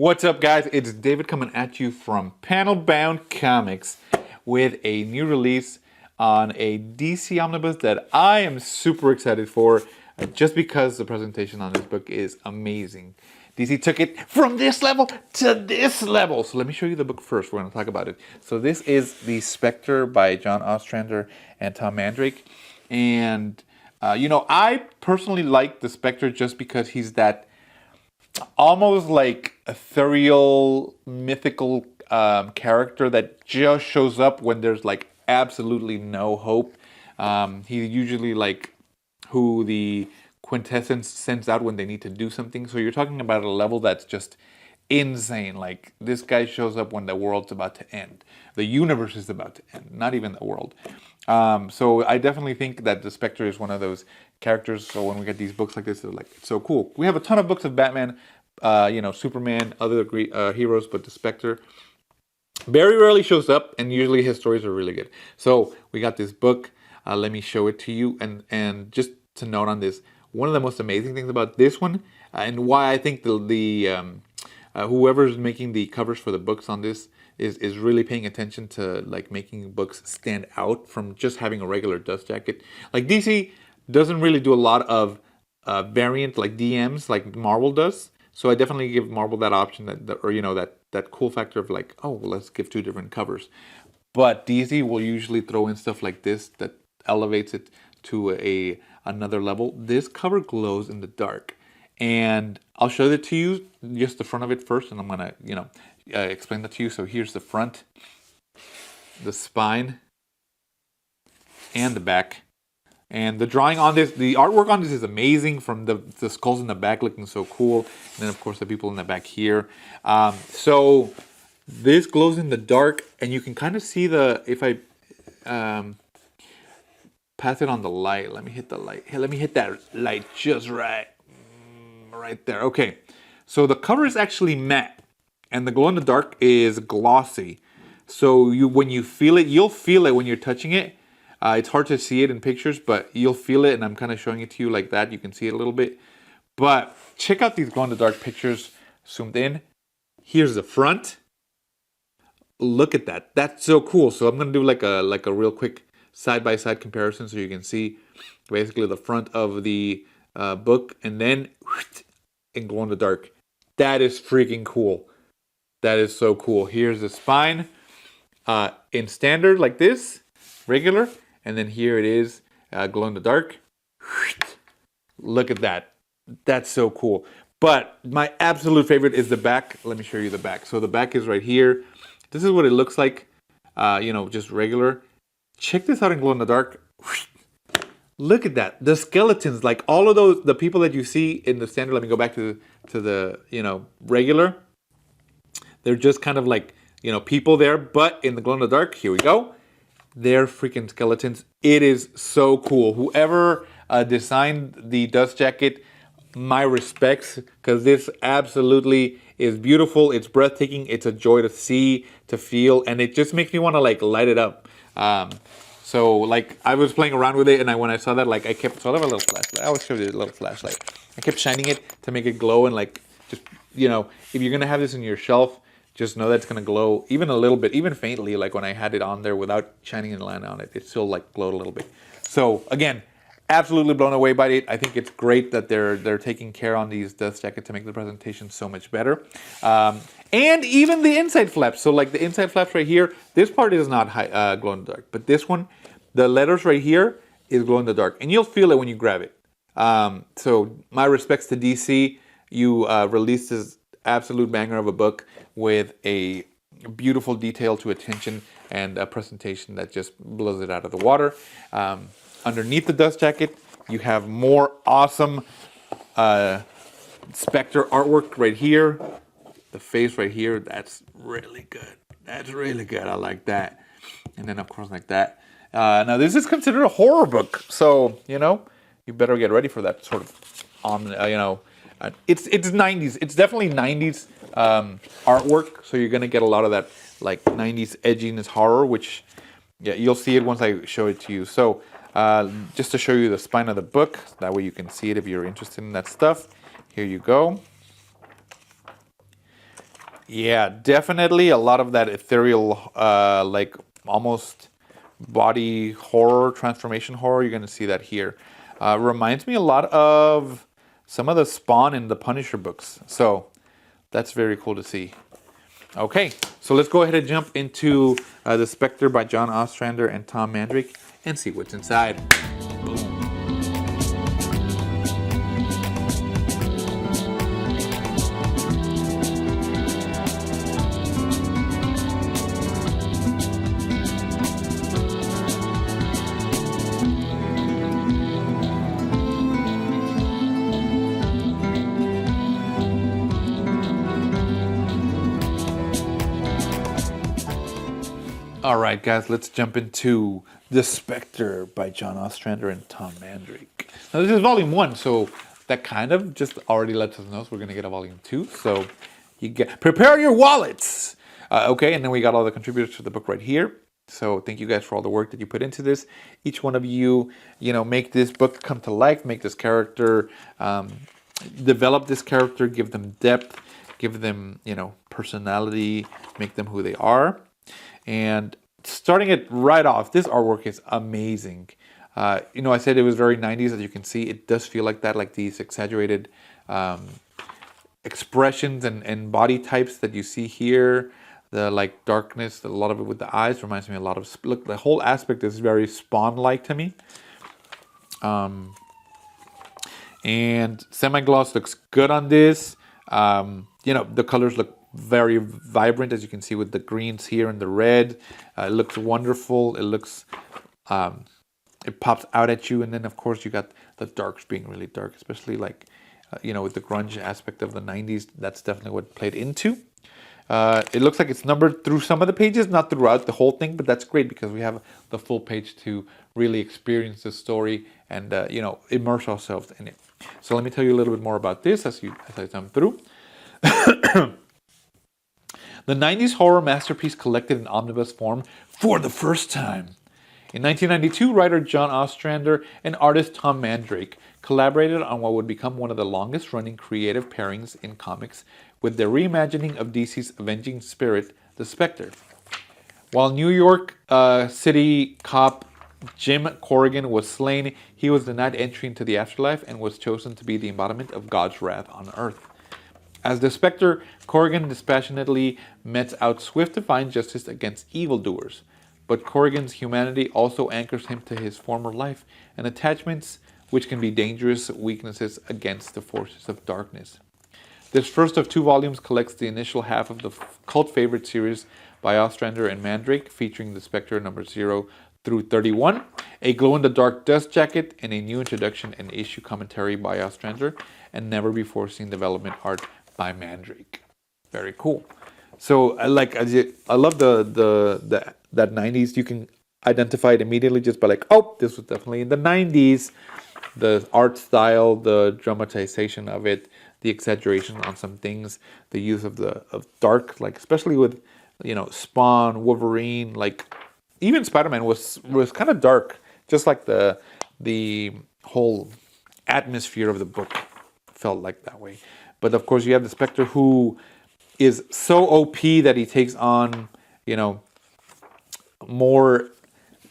What's up, guys? It's David coming at you from Panel Bound Comics with a new release on a DC Omnibus that I am super excited for just because the presentation on this book is amazing. DC took it from this level to this level. So let me show you the book first. We're going to talk about it. So this is the Spectre by John Ostrander and Tom Mandrake. And, I personally like the Spectre just because he's that almost like ethereal, mythical character that just shows up when there's like absolutely no hope. He's usually like who the quintessence sends out when they need to do something. So you're talking about a level that's just insane. Like this guy shows up when the world's about to end. The universe is about to end, not even the world. So I definitely think that the Spectre is one of those characters. So when we get these books like this, they're like, it's so cool. We have a ton of books of Batman, Superman, other great heroes, but the Spectre very rarely shows up, and usually his stories are really good. So we got this book. Let me show it to you. And just to note on this, one of the most amazing things about this one, and why I think whoever's making the covers for the books on this is really paying attention to like making books stand out from just having a regular dust jacket. Like DC doesn't really do a lot of variant like DMs like Marvel does. So I definitely give Marvel that option that cool factor of like, oh, well, let's give two different covers. But DC will usually throw in stuff like this that elevates it to another level. This cover glows in the dark. And I'll show that to you, just the front of it first, and I'm gonna, explain that to you. So here's the front, the spine, and the back. And the drawing on this, the artwork on this is amazing, from the skulls in the back looking so cool. And then, of course, the people in the back here. So this glows in the dark, and you can kind of see if I pass it on the light. Let me hit the light. Here, let me hit that light just right. Right there. Okay. So the cover is actually matte, and the glow in the dark is glossy. So when you feel it, you'll feel it when you're touching it. It's hard to see it in pictures, but you'll feel it, and I'm kind of showing it to you like that. You can see it a little bit. But check out these glow-in-the-dark pictures zoomed in. Here's the front. Look at that. That's so cool. So I'm going to do like a real quick side-by-side comparison so you can see basically the front of the book, and then in glow-in-the-dark. That is freaking cool. That is so cool. Here's the spine in standard like this, regular. And then here it is, glow in the dark. Look at that. That's so cool. But my absolute favorite is the back. Let me show you the back. So the back is right here. This is what it looks like, just regular. Check this out in glow in the dark. Look at that. The skeletons, like all of those, the people that you see in the standard. Let me go back to the, regular. They're just kind of like, people there. But in the glow in the dark, here we go. They're freaking skeletons. It is so cool. Whoever designed the dust jacket, my respects, because this absolutely is beautiful. It's breathtaking. It's a joy to see, to feel, and it just makes me want to like light it up. So like I was playing around with it, and when I saw that, like I kept, so I have a little flashlight. I always show you a little flashlight. I kept shining it to make it glow, and like just if you're gonna have this in your shelf, just know that it's going to glow even a little bit, even faintly, like when I had it on there without shining a light on it. It still like glowed a little bit. So again, absolutely blown away by it. I think it's great that they're taking care on these dust jackets to make the presentation so much better. And even the inside flaps. So like the inside flaps right here, this part is not glow in the dark. But this one, the letters right here is glow in the dark. And you'll feel it when you grab it. So my respects to DC. You released this absolute banger of a book with a beautiful detail to attention and a presentation that just blows it out of the water. Underneath the dust jacket, you have more awesome Spectre artwork right here. The face right here, that's really good. That's really good. I like that. And then, of course, like that. Now, this is considered a horror book. So, you better get ready for that sort of, it's 90s. It's definitely 90s artwork. So you're going to get a lot of that like 90s edginess horror, which you'll see it once I show it to you. So just to show you the spine of the book, that way you can see it if you're interested in that stuff. Here you go. Yeah, definitely a lot of that ethereal, like almost body horror, transformation horror. You're going to see that here. Reminds me a lot of some of the Spawn and the Punisher books. So that's very cool to see. Okay, so let's go ahead and jump into The Spectre by John Ostrander and Tom Mandrake and see what's inside. Boom. All right, guys, let's jump into The Spectre by John Ostrander and Tom Mandrake. Now, this is volume 1, so that kind of just already lets us know we're going to get a volume 2. So you get prepare your wallets. Okay, and then we got all the contributors to the book right here. So thank you guys for all the work that you put into this. Each one of you, make this book come to life, make this character, develop this character, give them depth, give them, personality, make them who they are. And starting it right off, this artwork is amazing. I said it was very 90s, as you can see. It does feel like that, like these exaggerated expressions and body types that you see here. The like darkness, a lot of it with the eyes reminds me a lot of, look, the whole aspect is very Spawn-like to me. And semi-gloss looks good on this. The colors look very vibrant, as you can see with the greens here and the red. It looks wonderful. It looks, it pops out at you. And then of course you got the darks being really dark, especially like, with the grunge aspect of the 90s. That's definitely what played into. It looks like it's numbered through some of the pages, not throughout the whole thing, but that's great because we have the full page to really experience the story and, immerse ourselves in it. So let me tell you a little bit more about this as I jump through. The 90s horror masterpiece collected in omnibus form for the first time. In 1992, writer John Ostrander and artist Tom Mandrake collaborated on what would become one of the longest-running creative pairings in comics with their reimagining of DC's avenging spirit, the Spectre. While New York City cop Jim Corrigan was slain, he was denied entry into the afterlife and was chosen to be the embodiment of God's wrath on Earth. As the Spectre, Corrigan dispassionately metes out swift divine justice against evildoers. But Corrigan's humanity also anchors him to his former life and attachments, which can be dangerous weaknesses against the forces of darkness. This first of 2 volumes collects the initial half of the cult favorite series by Ostrander and Mandrake, featuring the Spectre number 0 through 31, a glow-in-the-dark dust jacket, and a new introduction and issue commentary by Ostrander, and never-before-seen development art by Mandrake. Very cool. So I love that 90s. You can identify it immediately just by like, oh, this was definitely in the 90s. The art style, the dramatization of it, the exaggeration on some things, the use of dark, like especially with Spawn, Wolverine, like even Spider-Man was kind of dark, just like the whole atmosphere of the book felt like that way. But of course, you have the Spectre, who is so OP that he takes on, more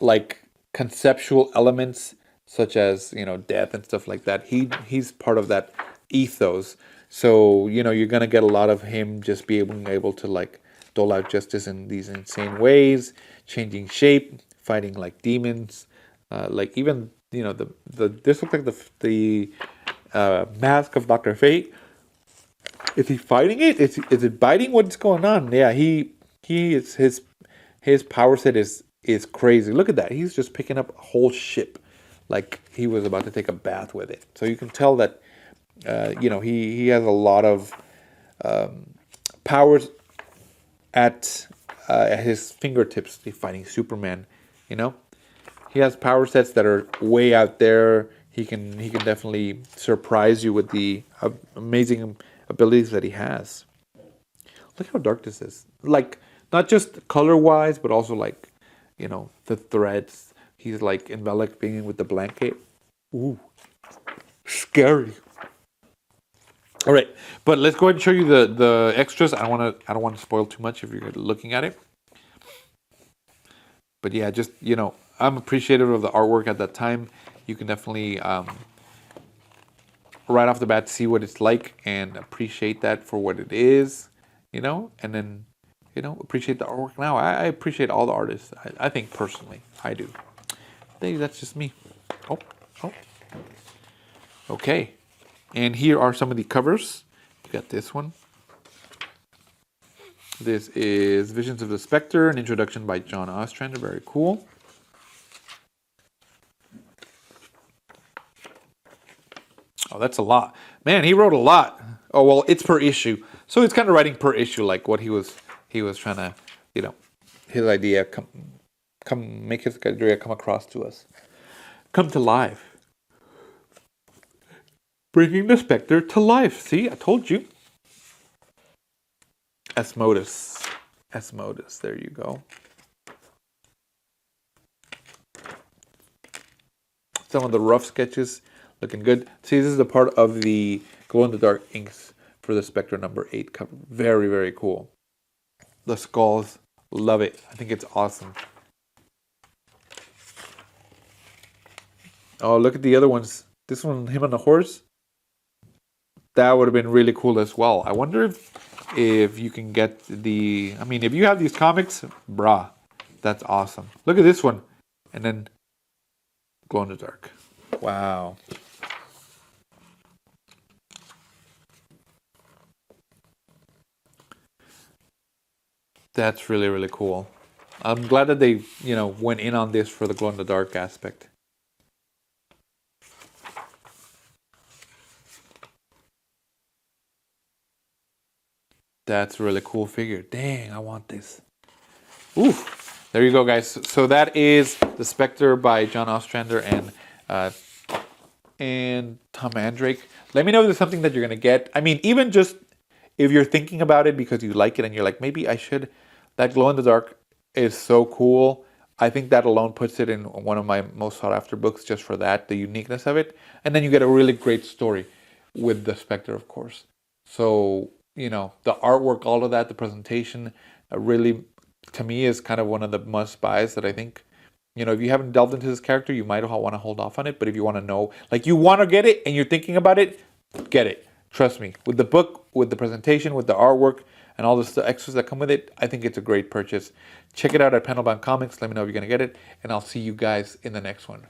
like conceptual elements, such as, death and stuff like that. He's part of that ethos. So, you're going to get a lot of him just being able to like dole out justice in these insane ways, changing shape, fighting like demons, like even, this looks like the mask of Dr. Fate. Is he fighting it? Is it biting? What's going on? Yeah, he is his power set is crazy. Look at that. He's just picking up a whole ship, like he was about to take a bath with it. So you can tell that he has a lot of powers at his fingertips. He's fighting Superman. He has power sets that are way out there. He can definitely surprise you with the amazing abilities that he has. Look how dark this is. Like, not just color-wise, but also like, the threads. He's like enveloping with the blanket. Ooh, scary. All right, but let's go ahead and show you the extras. I don't want to spoil too much if you're looking at it. But yeah, just, I'm appreciative of the artwork at that time. You can definitely right off the bat see what it's like and appreciate that for what it is, and then appreciate the artwork now. I appreciate all the artists. I think personally I do. I think that's just me. Oh. Okay, and here are some of the covers. You got this one. This is Visions of the Spectre, an introduction by John Ostrander. Very cool. Oh, that's a lot. Man, he wrote a lot. Oh, well, it's per issue. So he's kind of writing per issue, like what he was trying to, his idea make his idea come across to us. Come to life. Bringing the Spectre to life. See, I told you. Asmodeus. There you go. Some of the rough sketches looking good. See, this is the part of the glow-in-the-dark inks for the Spectre number 8 cover. Very, very cool. The skulls, love it. I think it's awesome. Oh, look at the other ones. This one, him on the horse. That would have been really cool as well. I wonder if you can get if you have these comics, brah, that's awesome. Look at this one. And then glow in the dark. Wow. That's really, really cool. I'm glad that they, went in on this for the glow in the dark aspect. That's a really cool figure. Dang, I want this. Ooh, there you go, guys. So that is the Spectre by John Ostrander and Tom Mandrake. Let me know if there's something that you're gonna get. Even just if you're thinking about it because you like it and you're like, maybe I should. That glow in the dark is so cool. I think that alone puts it in one of my most sought after books just for that, the uniqueness of it. And then you get a really great story with the Spectre, of course. So, the artwork, all of that, the presentation, really, to me, is kind of one of the must-buys that I think, if you haven't delved into this character, you might want to hold off on it. But if you want to know, you want to get it and you're thinking about it, get it. Trust me. With the book, with the presentation, with the artwork, and all the extras that come with it, I think it's a great purchase. Check it out at Panelbound Comics. Let me know if you're going to get it. And I'll see you guys in the next one.